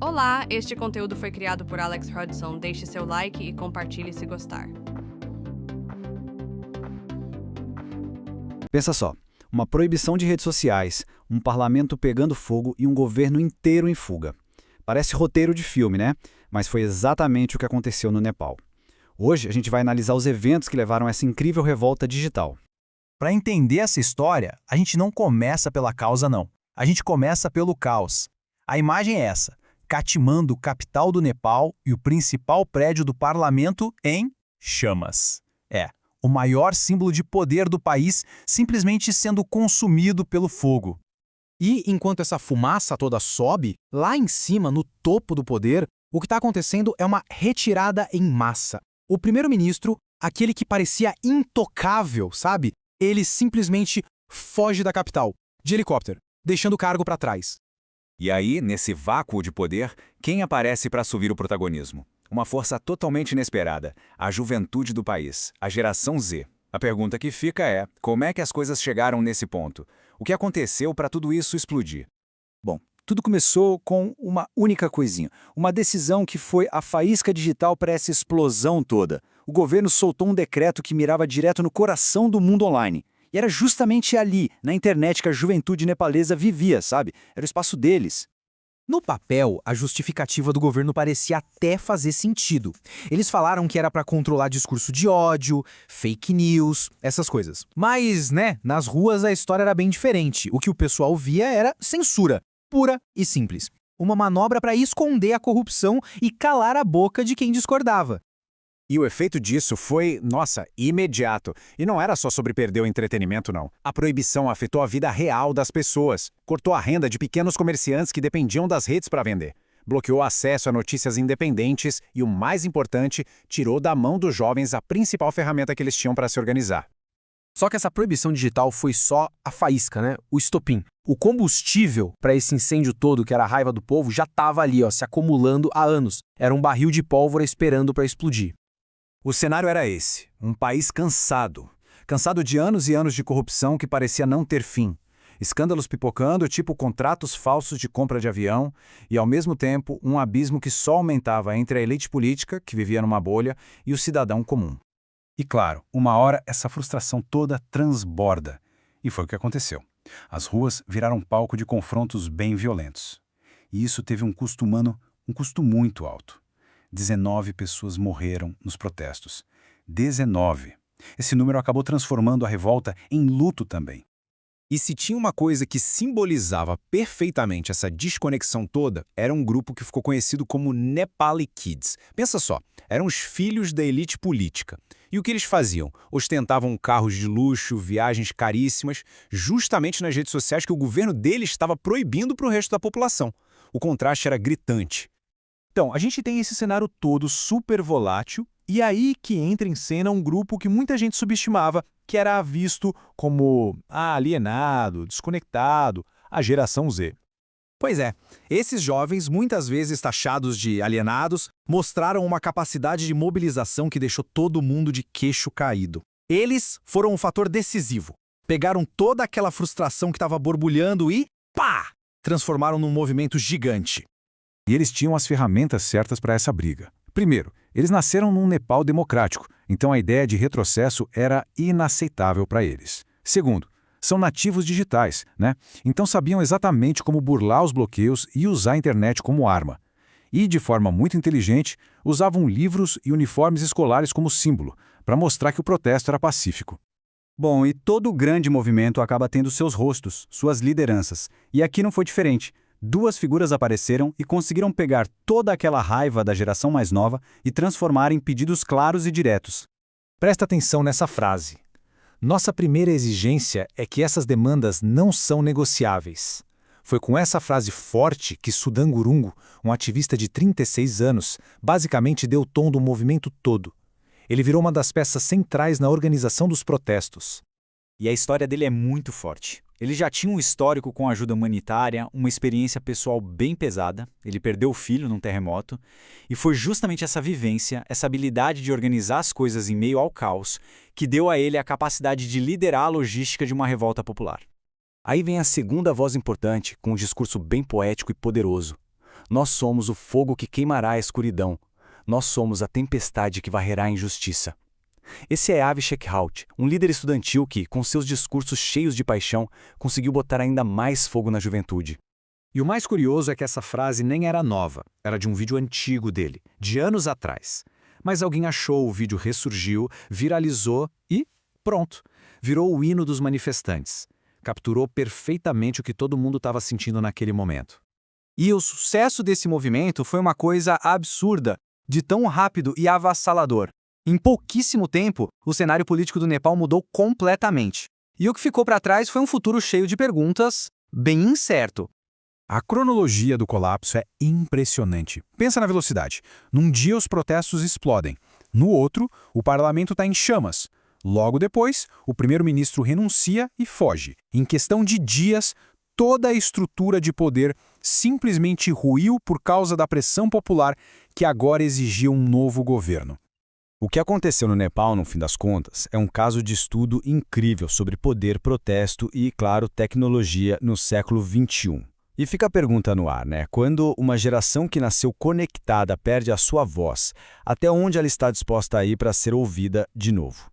Olá, este conteúdo foi criado por Alex Hudson. Deixe seu like e compartilhe se gostar. Pensa só, uma proibição de redes sociais, um parlamento pegando fogo e um governo inteiro em fuga. Parece roteiro de filme, né? Mas foi exatamente o que aconteceu no Nepal. Hoje a gente vai analisar os eventos que levaram a essa incrível revolta digital. Para entender essa história, a gente não começa pela causa, não. A gente começa pelo caos. A imagem é essa: Katmandu, capital do Nepal, e o principal prédio do parlamento em chamas. O maior símbolo de poder do país simplesmente sendo consumido pelo fogo. E enquanto essa fumaça toda sobe, lá em cima, no topo do poder, o que está acontecendo é uma retirada em massa. O primeiro-ministro, aquele que parecia intocável, sabe? Ele simplesmente foge da capital, de helicóptero, deixando o cargo para trás. E aí, nesse vácuo de poder, quem aparece para assumir o protagonismo? Uma força totalmente inesperada, a juventude do país, a geração Z. A pergunta que fica é, como é que as coisas chegaram nesse ponto? O que aconteceu para tudo isso explodir? Bom, tudo começou com uma única coisinha, uma decisão que foi a faísca digital para essa explosão toda. O governo soltou um decreto que mirava direto no coração do mundo online. E era justamente ali, na internet, que a juventude nepalesa vivia, sabe? Era o espaço deles. No papel, a justificativa do governo parecia até fazer sentido. Eles falaram que era para controlar discurso de ódio, fake news, essas coisas. Mas, nas ruas a história era bem diferente. O que o pessoal via era censura, pura e simples. Uma manobra para esconder a corrupção e calar a boca de quem discordava. E o efeito disso foi, imediato. E não era só sobre perder o entretenimento, não. A proibição afetou a vida real das pessoas. Cortou a renda de pequenos comerciantes que dependiam das redes para vender. Bloqueou acesso a notícias independentes e, o mais importante, tirou da mão dos jovens a principal ferramenta que eles tinham para se organizar. Só que essa proibição digital foi só a faísca, o estopim. O combustível para esse incêndio todo, que era a raiva do povo, já estava ali, se acumulando há anos. Era um barril de pólvora esperando para explodir. O cenário era esse, um país cansado. Cansado de anos e anos de corrupção que parecia não ter fim. Escândalos pipocando, tipo contratos falsos de compra de avião, e ao mesmo tempo um abismo que só aumentava entre a elite política, que vivia numa bolha, e o cidadão comum. E claro, uma hora essa frustração toda transborda. E foi o que aconteceu. As ruas viraram palco de confrontos bem violentos. E isso teve um custo humano, um custo muito alto. 19 pessoas morreram nos protestos. 19. Esse número acabou transformando a revolta em luto também. E se tinha uma coisa que simbolizava perfeitamente essa desconexão toda, era um grupo que ficou conhecido como Nepali Kids. Pensa só, eram os filhos da elite política. E o que eles faziam? Ostentavam carros de luxo, viagens caríssimas, justamente nas redes sociais que o governo deles estava proibindo para o resto da população. O contraste era gritante. Então, a gente tem esse cenário todo super volátil, e aí que entra em cena um grupo que muita gente subestimava, que era visto como alienado, desconectado, a geração Z. Pois é, esses jovens, muitas vezes taxados de alienados, mostraram uma capacidade de mobilização que deixou todo mundo de queixo caído. Eles foram um fator decisivo. Pegaram toda aquela frustração que estava borbulhando e, pá! Transformaram num movimento gigante. E eles tinham as ferramentas certas para essa briga. Primeiro, eles nasceram num Nepal democrático, então a ideia de retrocesso era inaceitável para eles. Segundo, são nativos digitais, Então sabiam exatamente como burlar os bloqueios e usar a internet como arma. E, de forma muito inteligente, usavam livros e uniformes escolares como símbolo, para mostrar que o protesto era pacífico. Bom, e todo grande movimento acaba tendo seus rostos, suas lideranças. E aqui não foi diferente. Duas figuras apareceram e conseguiram pegar toda aquela raiva da geração mais nova e transformar em pedidos claros e diretos. Presta atenção nessa frase. Nossa primeira exigência é que essas demandas não são negociáveis. Foi com essa frase forte que Sudan Gurungu, um ativista de 36 anos, basicamente deu o tom do movimento todo. Ele virou uma das peças centrais na organização dos protestos. E a história dele é muito forte. Ele já tinha um histórico com ajuda humanitária, uma experiência pessoal bem pesada, ele perdeu o filho num terremoto, e foi justamente essa vivência, essa habilidade de organizar as coisas em meio ao caos, que deu a ele a capacidade de liderar a logística de uma revolta popular. Aí vem a segunda voz importante, com um discurso bem poético e poderoso. Nós somos o fogo que queimará a escuridão. Nós somos a tempestade que varrerá a injustiça. Esse é Avishek Raut, um líder estudantil que, com seus discursos cheios de paixão, conseguiu botar ainda mais fogo na juventude. E o mais curioso é que essa frase nem era nova, era de um vídeo antigo dele, de anos atrás. Mas alguém achou, o vídeo ressurgiu, viralizou e pronto, virou o hino dos manifestantes. Capturou perfeitamente o que todo mundo estava sentindo naquele momento. E o sucesso desse movimento foi uma coisa absurda, de tão rápido e avassalador. Em pouquíssimo tempo, o cenário político do Nepal mudou completamente. E o que ficou para trás foi um futuro cheio de perguntas, bem incerto. A cronologia do colapso é impressionante. Pensa na velocidade. Num dia os protestos explodem. No outro, o parlamento está em chamas. Logo depois, o primeiro-ministro renuncia e foge. Em questão de dias, toda a estrutura de poder simplesmente ruiu por causa da pressão popular que agora exigia um novo governo. O que aconteceu no Nepal, no fim das contas, é um caso de estudo incrível sobre poder, protesto e, claro, tecnologia no século XXI. E fica a pergunta no ar, né? Quando uma geração que nasceu conectada perde a sua voz, até onde ela está disposta a ir para ser ouvida de novo?